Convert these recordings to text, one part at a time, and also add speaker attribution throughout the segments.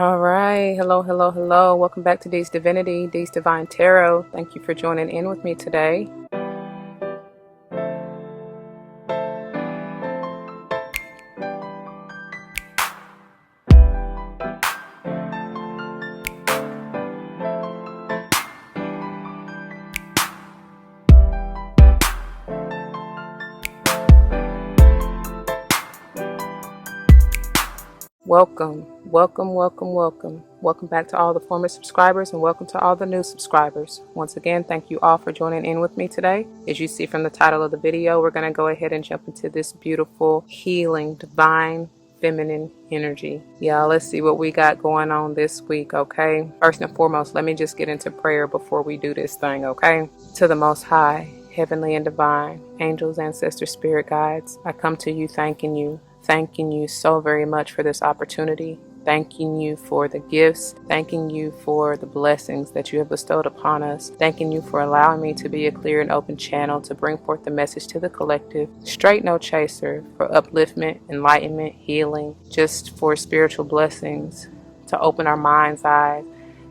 Speaker 1: All right. Hello, hello, hello. Welcome back to D's Divinity, D's Divine Tarot. Thank you for joining in with me today. Welcome, welcome, welcome, welcome. Welcome back to all the former subscribers and welcome to all the new subscribers. Once again, thank you all for joining in with me today. As you see from the title of the video, we're going to go ahead and jump into this beautiful, healing, divine, feminine energy. Yeah, let's see what we got going on this week, okay? First and foremost, let me just get into prayer before we do this thing, okay? To the Most High, heavenly and divine, angels, ancestors, spirit guides, I come to you thanking you so very much for this opportunity, thanking you for the gifts, thanking you for the blessings that you have bestowed upon us, thanking you for allowing me to be a clear and open channel to bring forth the message to the collective, straight no chaser, for upliftment, enlightenment, healing, just for spiritual blessings, to open our mind's eyes,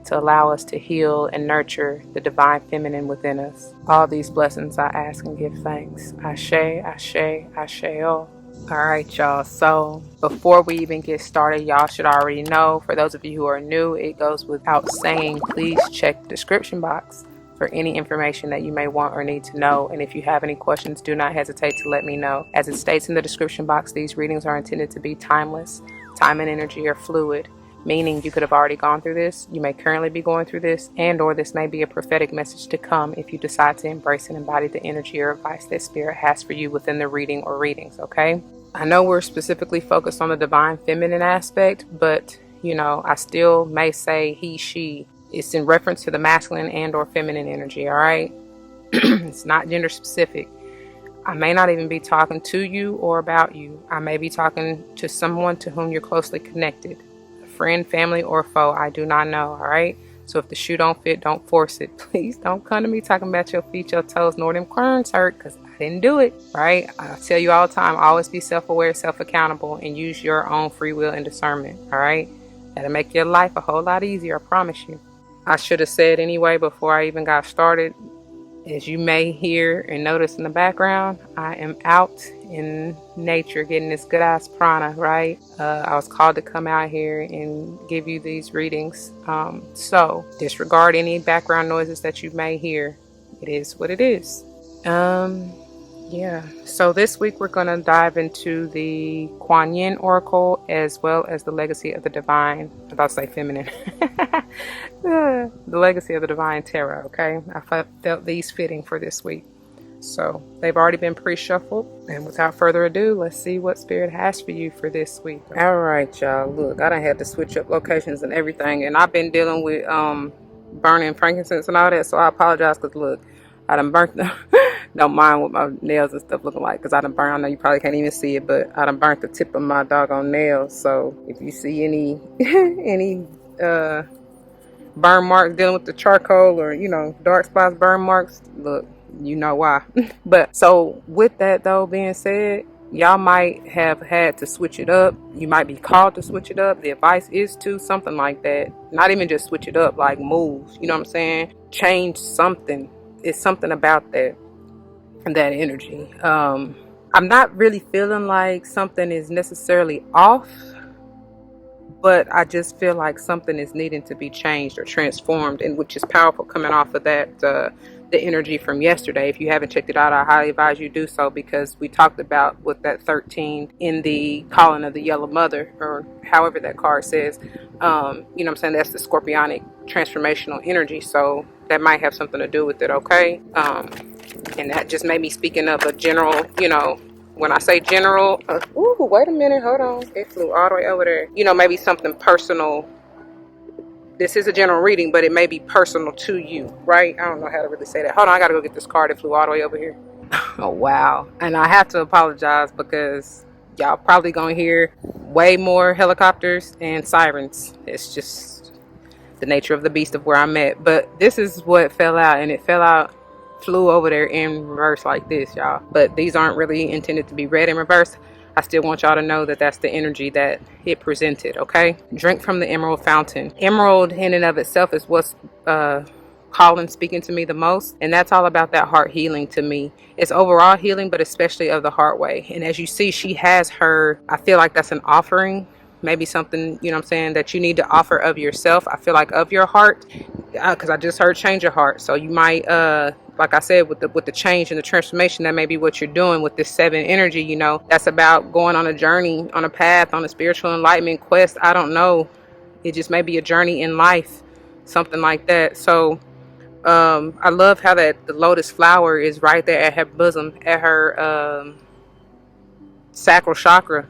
Speaker 1: to allow us to heal and nurture the divine feminine within us. All these blessings I ask and give thanks. Ashe, ashe, ashe, oh. Alright, y'all, so before we even get started, y'all should already know, for those of you who are new, it goes without saying, please check the description box for any information that you may want or need to know. And if you have any questions, do not hesitate to let me know. As it states in the description box, these readings are intended to be timeless. Time and energy are fluid, meaning you could have already gone through this, you may currently be going through this, and or this may be a prophetic message to come if you decide to embrace and embody the energy or advice that Spirit has for you within the reading or readings, okay? I know we're specifically focused on the divine feminine aspect, but I still may say he, she. It's in reference to the masculine and or feminine energy, all right? It's not gender specific. I may not even be talking to you or about you. I may be talking to someone to whom you're closely connected. A friend, family, or foe, I do not know, all right? So if the shoe don't fit, don't force it. Please don't come to me talking about your feet, your toes, nor them corns hurt, because I didn't do it, right? I tell you all the time, always be self-aware, self-accountable, and use your own free will and discernment, all right? That'll make your life a whole lot easier, I promise you. I should have said anyway before I even got started, as you may hear and notice in the background, I am out in nature getting this good ass prana, right? I was called to come out here and give you these readings. So disregard any background noises that you may hear. It is what it is. Yeah. So this week we're going to dive into the Kuan Yin Oracle as well as the Legacy of the Divine. I thought to say feminine. The Legacy of the Divine Tarot, okay? I felt these fitting for this week. So they've already been pre-shuffled. And without further ado, let's see what Spirit has for you for this week. All right, y'all. Look, I done had to switch up locations and everything. And I've been dealing with burning frankincense and all that. So I apologize because, look, I done burnt them. Don't mind what my nails and stuff looking like because I done burnt. I know you probably can't even see it, but I done burnt the tip of my doggone nails. So if you see any burn marks dealing with the charcoal or dark spots, burn marks, look, you know why. But so with that though being said, y'all might have had to switch it up. You might be called to switch it up. The advice is to something like that. Not even just switch it up, like move, you know what I'm saying? Change something. It's something about that energy. I'm not really feeling like something is necessarily off, but I just feel like something is needing to be changed or transformed, and which is powerful coming off of that the energy from yesterday. If you haven't checked it out, I highly advise you do so, because we talked about with that 13 in the calling of the Yellow Mother, or however that card says. You know what I'm saying? That's the scorpionic transformational energy, so that might have something to do with it, okay? And that just made me speaking of a general, when I say general, ooh, wait a minute, hold on. It flew all the way over there. Maybe something personal. This is a general reading, but it may be personal to you, right? I don't know how to really say that. Hold on, I got to go get this card. It flew all the way over here. Oh, wow. And I have to apologize because y'all probably going to hear way more helicopters and sirens. It's just the nature of the beast of where I'm at. But this is what fell out, and it flew over there in reverse like this, y'all. But these aren't really intended to be read in reverse. I still want y'all to know that that's the energy that it presented, okay? Drink from the emerald fountain. Emerald in and of itself is what's calling, speaking to me the most, and that's all about that heart healing to me. It's overall healing, but especially of the heart way. And as you see, she has her, I feel like that's an offering, maybe something, you know what I'm saying, that you need to offer of yourself. I feel like of your heart, because I just heard change your heart. So you might like I said, with the change and the transformation, that may be what you're doing with this 7 energy. You know, that's about going on a journey, on a path, on a spiritual enlightenment quest. I don't know, it just may be a journey in life, something like that. So I love how that the lotus flower is right there at her bosom, at her sacral chakra,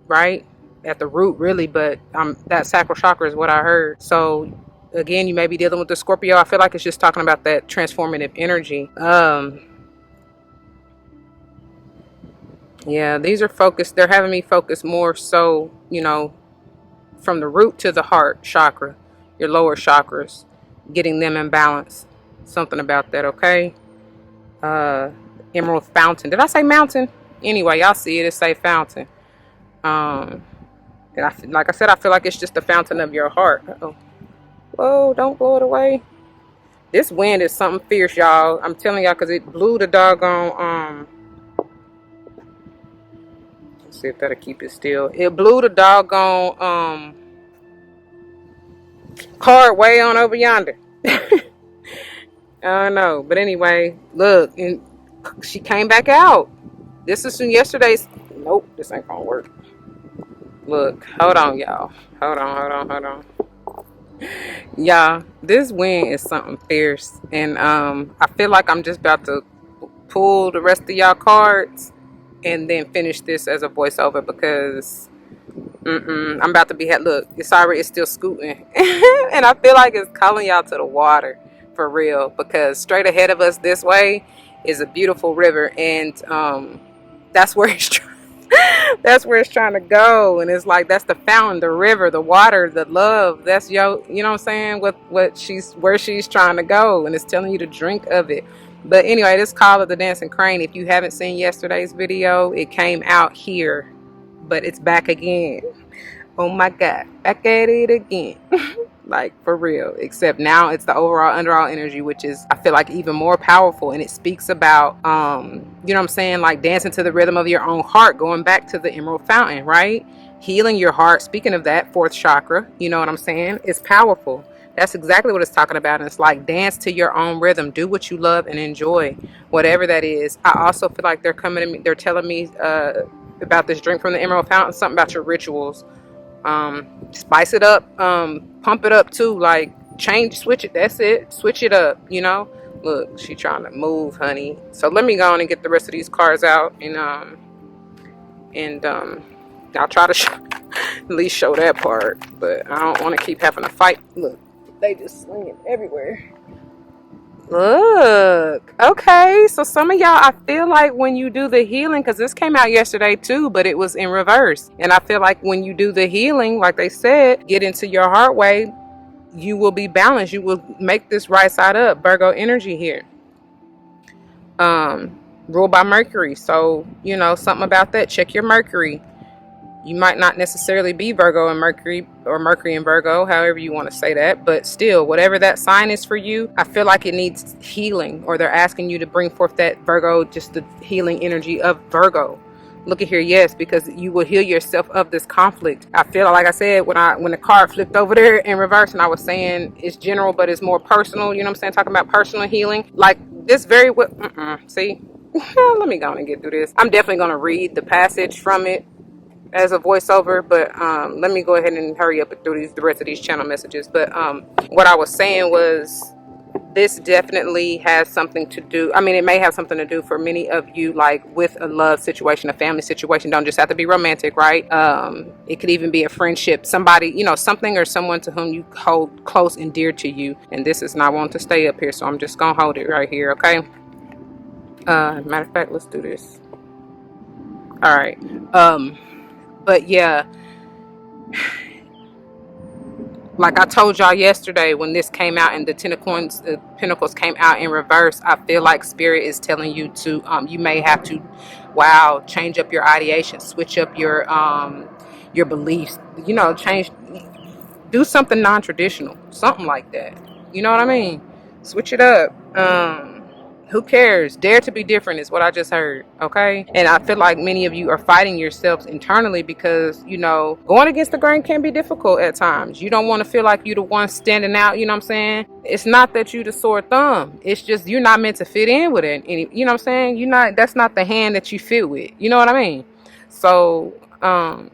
Speaker 1: right at the root, really. But that sacral chakra is what I heard. So again, you may be dealing with the Scorpio. I feel like it's just talking about that transformative energy. Yeah, these are focused. They're having me focus more so, you know, from the root to the heart chakra, your lower chakras, getting them in balance. Something about that, okay? Emerald fountain. Did I say mountain? Anyway, y'all see it. It say fountain. And like I said, I feel like it's just the fountain of your heart. Uh-oh. Whoa, don't blow it away. This wind is something fierce, y'all. I'm telling y'all, because it blew the doggone, let's see if that'll keep it still. It blew the doggone, card way on over yonder. I don't know. But anyway, look, and she came back out. This is from yesterday's. Nope, this ain't gonna work. Look, hold on, y'all. Hold on. Y'all, this wind is something fierce. And I feel like I'm just about to pull the rest of y'all cards and then finish this as a voiceover, because I'm about to be look, it's still scooting. And I feel like it's calling y'all to the water for real, because straight ahead of us this way is a beautiful river, and that's where it's that's where it's trying to go. And it's like, that's the fountain, the river, the water, the love. That's you know what I'm saying, where she's trying to go, and it's telling you to drink of it. But anyway, this call of the dancing crane, if you haven't seen yesterday's video, it came out here, but it's back again. Oh my God, back at it again. Like, for real. Except now it's the overall underall energy, which is, I feel like, even more powerful. And it speaks about, you know what I'm saying, like dancing to the rhythm of your own heart, going back to the emerald fountain, right? Healing your heart. Speaking of that, 4th chakra, you know what I'm saying? It's powerful. That's exactly what it's talking about. And it's like, dance to your own rhythm. Do what you love and enjoy, whatever that is. I also feel like they're coming to me, they're telling me about this drink from the emerald fountain, something about your rituals. Spice it up, pump it up too, like switch it, that's it, switch it up, you know. Look, she trying to move, honey. So let me go on and get the rest of these cards out, and I'll try to at least show that part, but I don't want to keep having to fight. Look, they just swinging everywhere. Look, okay, so some of y'all, I feel like when you do the healing, because this came out yesterday too, but it was in reverse, and I feel like when you do the healing, like they said, get into your heart way, you will be balanced. You will make this right side up. Virgo energy here, ruled by Mercury. So, you know, something about that. Check your Mercury. You might not necessarily be Virgo and Mercury, or Mercury and Virgo, however you want to say that. But still, whatever that sign is for you, I feel like it needs healing, or they're asking you to bring forth that Virgo, just the healing energy of Virgo. Look at here, yes, because you will heal yourself of this conflict. I feel like I said, when the card flipped over there in reverse, and I was saying it's general, but it's more personal, you know what I'm saying? Talking about personal healing. Like this very well, see? Let me go on and get through this. I'm definitely going to read the passage from it as a voiceover, but let me go ahead and hurry up through the rest of these channel messages. But what I was saying was, this definitely has something to do, I mean, it may have something to do for many of you, like with a love situation, a family situation. Don't just have to be romantic, right? It could even be a friendship, somebody, you know, something or someone to whom you hold close and dear to you. And this is not wanting to stay up here, so I'm just gonna hold it right here, okay? Matter of fact, let's do this. All right. But yeah, like I told y'all yesterday when this came out and the Ten of Coins, the Pentacles came out in reverse, I feel like Spirit is telling you to, you may have to, wow, change up your ideation, switch up your beliefs, you know, change, do something non-traditional, something like that. You know what I mean? Switch it up. Who cares? Dare to be different is what I just heard. Okay. And I feel like many of you are fighting yourselves internally because, you know, going against the grain can be difficult at times. You don't want to feel like you're the one standing out. You know what I'm saying? It's not that you the sore thumb. It's just you're not meant to fit in with it. And you know what I'm saying? You're not, that's not the hand that you fit with. You know what I mean? So, I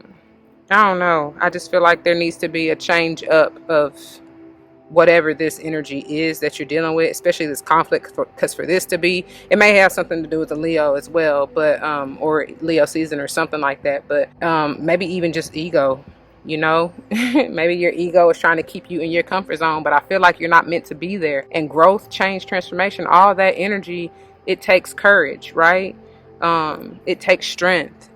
Speaker 1: don't know. I just feel like there needs to be a change up of whatever this energy is that you're dealing with, especially this conflict, because for this to be, it may have something to do with the Leo as well, but or Leo season or something like that, but maybe even just ego, you know. Maybe your ego is trying to keep you in your comfort zone, but I feel like you're not meant to be there. And growth, change, transformation, all that energy, it takes courage, right? It takes strength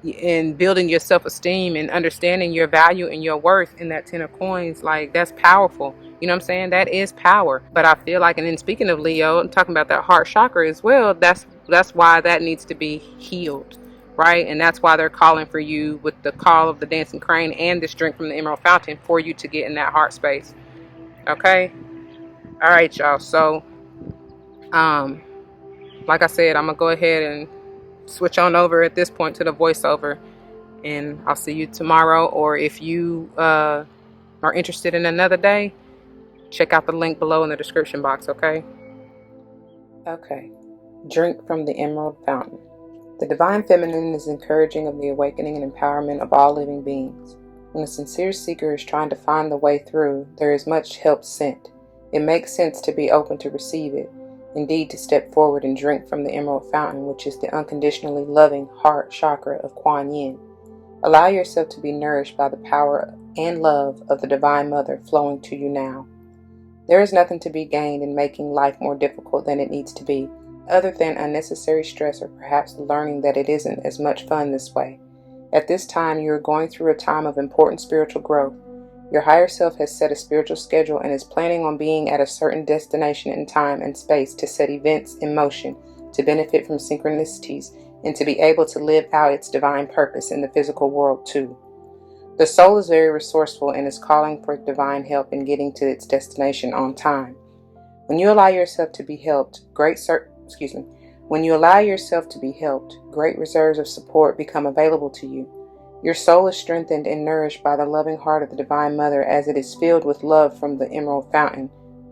Speaker 1: in building your self-esteem and understanding your value and your worth in that 10 of coins. Like, that's powerful. You know what I'm saying? That is power. But I feel like, and then speaking of Leo, I'm talking about that heart chakra as well, that's why that needs to be healed, right? And that's why they're calling for you with the call of the dancing crane and this drink from the emerald fountain for you to get in that heart space. Okay? All right, y'all. So like I said, I'm gonna go ahead and switch on over at this point to the voiceover, and I'll see you tomorrow. Or if you are interested in another day, check out the link below in the description box. Okay. Drink from the emerald fountain. The divine feminine is encouraging of the awakening and empowerment of all living beings. When a sincere seeker is trying to find the way through, there is much help sent. It makes sense to be open to receive it. Indeed, to step forward and drink from the emerald fountain, which is the unconditionally loving heart chakra of Kuan Yin. Allow yourself to be nourished by the power and love of the Divine Mother flowing to you now. There is nothing to be gained in making life more difficult than it needs to be, other than unnecessary stress or perhaps learning that it isn't as much fun this way. At this time, you are going through a time of important spiritual growth. Your higher self has set a spiritual schedule and is planning on being at a certain destination in time and space to set events in motion, to benefit from synchronicities, and to be able to live out its divine purpose in the physical world too. The soul is very resourceful and is calling for divine help in getting to its destination on time. When you allow yourself to be helped, great reserves of support become available to you. Your soul is strengthened and nourished by the loving heart of the Divine Mother as it is filled with love from the emerald fountain.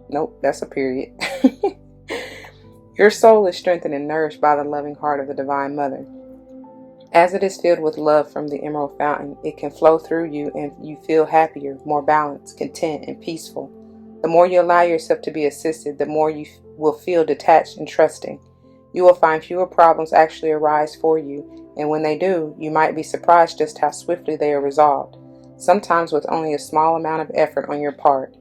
Speaker 1: Nope, that's a period. Your soul is strengthened and nourished by the loving heart of the Divine Mother. As it is filled with love from the emerald fountain, it can flow through you and you feel happier, more balanced, content, and peaceful. The more you allow yourself to be assisted, the more you will feel detached and trusting. You will find fewer problems actually arise for you, and when they do, you might be surprised just how swiftly they are resolved, sometimes with only a small amount of effort on your part.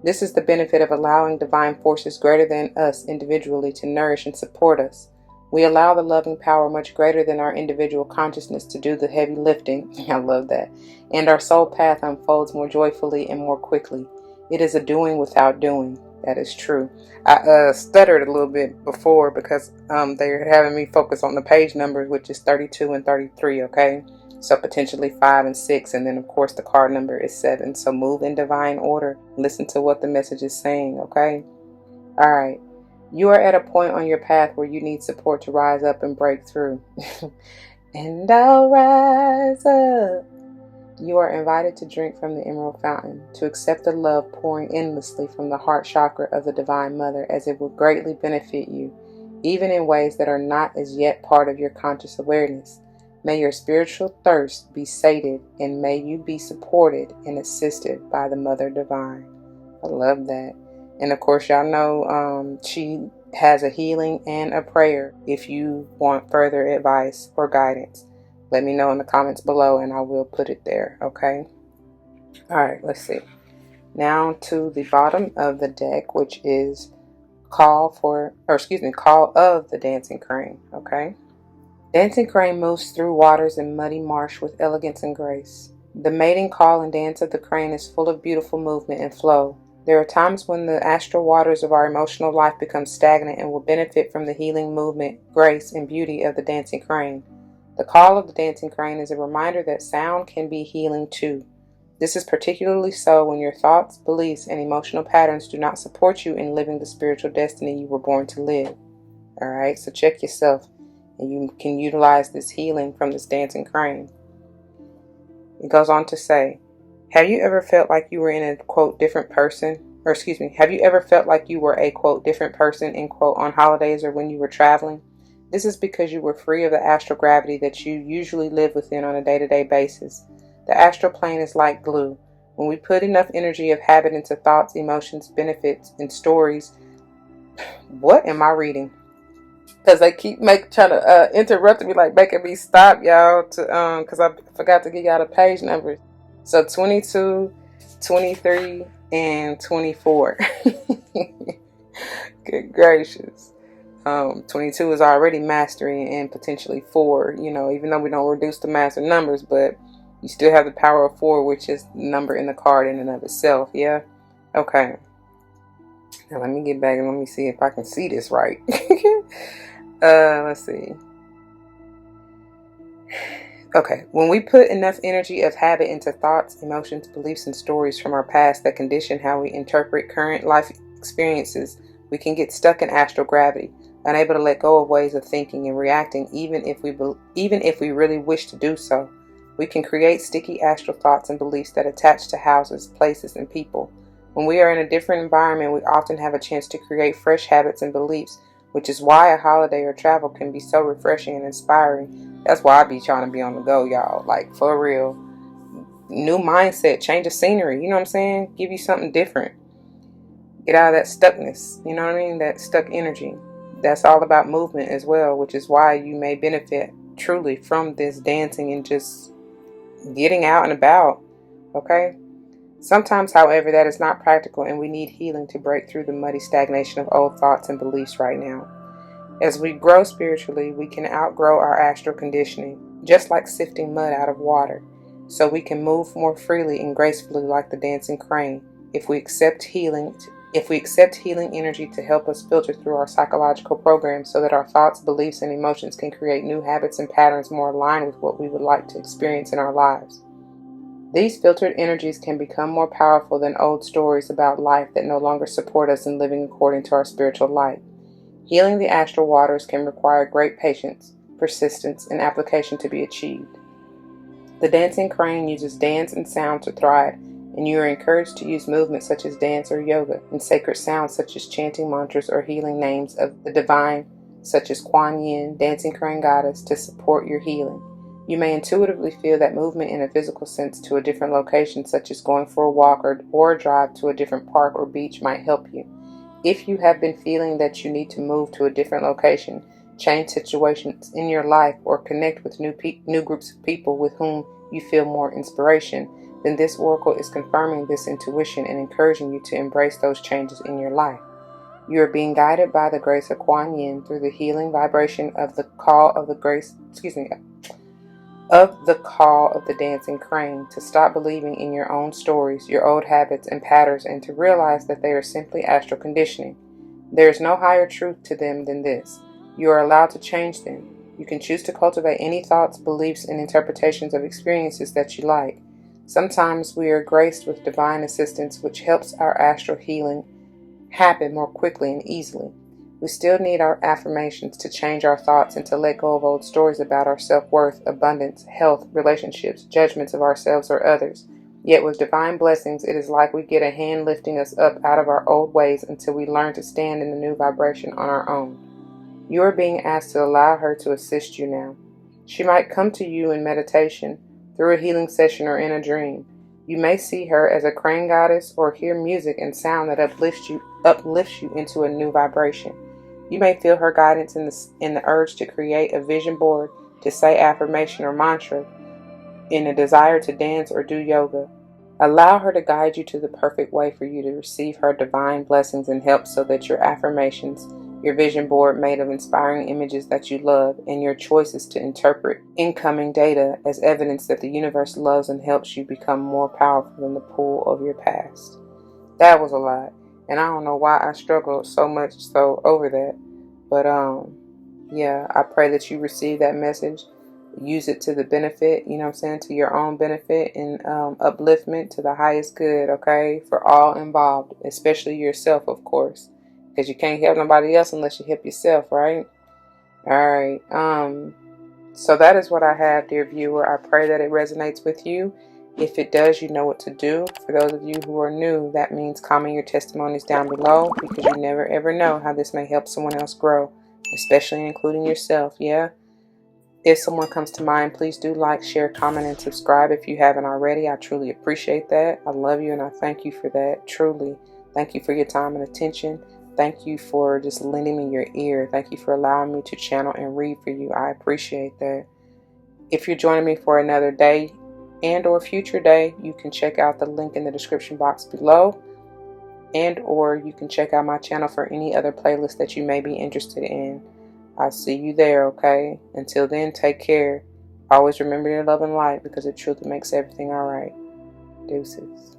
Speaker 1: This is the benefit of allowing divine forces greater than us individually to nourish and support us. We allow the loving power much greater than our individual consciousness to do the heavy lifting. I love that. And our soul path unfolds more joyfully and more quickly. It is a doing without doing. That is true. I stuttered a little bit before because they're having me focus on the page numbers, which is 32 and 33, okay? So potentially 5 and 6, and then of course the card number is 7. So move in divine order. Listen to what the message is saying, okay? All right. You are at a point on your path where you need support to rise up and break through. And I'll rise up. You are invited to drink from the emerald fountain, to accept the love pouring endlessly from the heart chakra of the Divine Mother, as it will greatly benefit you, even in ways that are not as yet part of your conscious awareness. May your spiritual thirst be sated, and may you be supported and assisted by the Mother Divine. I love that. And of course, y'all know she has a healing and a prayer if you want further advice or guidance. Let me know in the comments below and I will put it there, okay? All right, let's see. Now to the bottom of the deck, which is call of the dancing crane, okay? Dancing crane moves through waters and muddy marsh with elegance and grace. The mating call and dance of the crane is full of beautiful movement and flow. There are times when the astral waters of our emotional life become stagnant and will benefit from the healing movement, grace, and beauty of the dancing crane. The call of the dancing crane is a reminder that sound can be healing too. This is particularly so when your thoughts, beliefs, and emotional patterns do not support you in living the spiritual destiny you were born to live. Alright, so check yourself, and you can utilize this healing from this dancing crane. It goes on to say, have you ever felt like you were in a, quote, different person? Have you ever felt like you were a, quote, different person, end quote, on holidays or when you were traveling? This is because you were free of the astral gravity that you usually live within on a day-to-day basis. The astral plane is like glue. When we put enough energy of habit into thoughts, emotions, benefits, and stories. What am I reading? Because they keep trying to interrupt me, like making me stop, y'all, to because I forgot to give y'all the page numbers. So 22, 23, and 24. Good gracious. 22 is already mastery and potentially 4, even though we don't reduce the master numbers, but you still have the power of 4, which is the number in the card in and of itself. Yeah. Okay. Now let me get back and let me see if I can see this right. Let's see. Okay. When we put enough energy of habit into thoughts, emotions, beliefs, and stories from our past that condition how we interpret current life experiences, we can get stuck in astral gravity, unable to let go of ways of thinking and reacting, even if we really wish to do so. We can create sticky astral thoughts and beliefs that attach to houses, places, and people. When we are in a different environment, we often have a chance to create fresh habits and beliefs, which is why a holiday or travel can be so refreshing and inspiring. That's why I be trying to be on the go, y'all. Like, for real. New mindset, change of scenery, you know what I'm saying? Give you something different. Get out of that stuckness, you know what I mean? That stuck energy. That's all about movement as well, which is why you may benefit truly from this dancing and just getting out and about, okay? Sometimes, however, that is not practical and we need healing to break through the muddy stagnation of old thoughts and beliefs right now. As we grow spiritually, we can outgrow our astral conditioning, just like sifting mud out of water, so we can move more freely and gracefully like the dancing crane if we accept healing energy to help us filter through our psychological programs so that our thoughts, beliefs, and emotions can create new habits and patterns more aligned with what we would like to experience in our lives. These filtered energies can become more powerful than old stories about life that no longer support us in living according to our spiritual light. Healing the astral waters can require great patience, persistence, and application to be achieved. The dancing crane uses dance and sound to thrive, and you are encouraged to use movements such as dance or yoga, and sacred sounds such as chanting mantras or healing names of the divine, such as Kuan Yin, dancing crane goddess, to support your healing. You may intuitively feel that movement in a physical sense to a different location, such as going for a walk or a drive to a different park or beach, might help you. If you have been feeling that you need to move to a different location, change situations in your life, or connect with new groups of people with whom you feel more inspiration, then this oracle is confirming this intuition and encouraging you to embrace those changes in your life. You are being guided by the grace of Kuan Yin through the healing vibration of the call of the dancing crane to stop believing in your own stories, your old habits and patterns, and to realize that they are simply astral conditioning. There is no higher truth to them than this. You are allowed to change them. You can choose to cultivate any thoughts, beliefs, and interpretations of experiences that you like. Sometimes we are graced with divine assistance, which helps our astral healing happen more quickly and easily. We still need our affirmations to change our thoughts and to let go of old stories about our self-worth, abundance, health, relationships, judgments of ourselves or others. Yet with divine blessings, it is like we get a hand lifting us up out of our old ways until we learn to stand in the new vibration on our own. You are being asked to allow her to assist you now. She might come to you in meditation, through a healing session, or in a dream. You may see her as a crane goddess or hear music and sound that uplifts you into a new vibration. You may feel her guidance in the urge to create a vision board, to say affirmation or mantra, in a desire to dance or do yoga. Allow her to guide you to the perfect way for you to receive her divine blessings and help so that your affirmations, your vision board made of inspiring images that you love, and your choice is to interpret incoming data as evidence that the universe loves and helps you become more powerful than the pull of your past. That was a lot, and I don't know why I struggled so much over that, but yeah, I pray that you receive that message, use it to the benefit, you know what I'm saying, to your own benefit and upliftment to the highest good, okay, for all involved, especially yourself, of course, because you can't help nobody else unless you help yourself, right? All right, so that is what I have, dear viewer. I pray that it resonates with you. If it does, you know what to do. For those of you who are new, that means comment your testimonies down below, because you never ever know how this may help someone else grow, especially including yourself, yeah? If someone comes to mind, please do like, share, comment, and subscribe if you haven't already. I truly appreciate that. I love you and I thank you for that, truly. Thank you for your time and attention. Thank you for just lending me your ear. Thank you for allowing me to channel and read for you. I appreciate that. If you're joining me for another day and or future day, you can check out the link in the description box below, and or you can check out my channel for any other playlist that you may be interested in. I'll see you there, okay? Until then, take care. Always remember your love and light, because it truly makes everything alright. Deuces.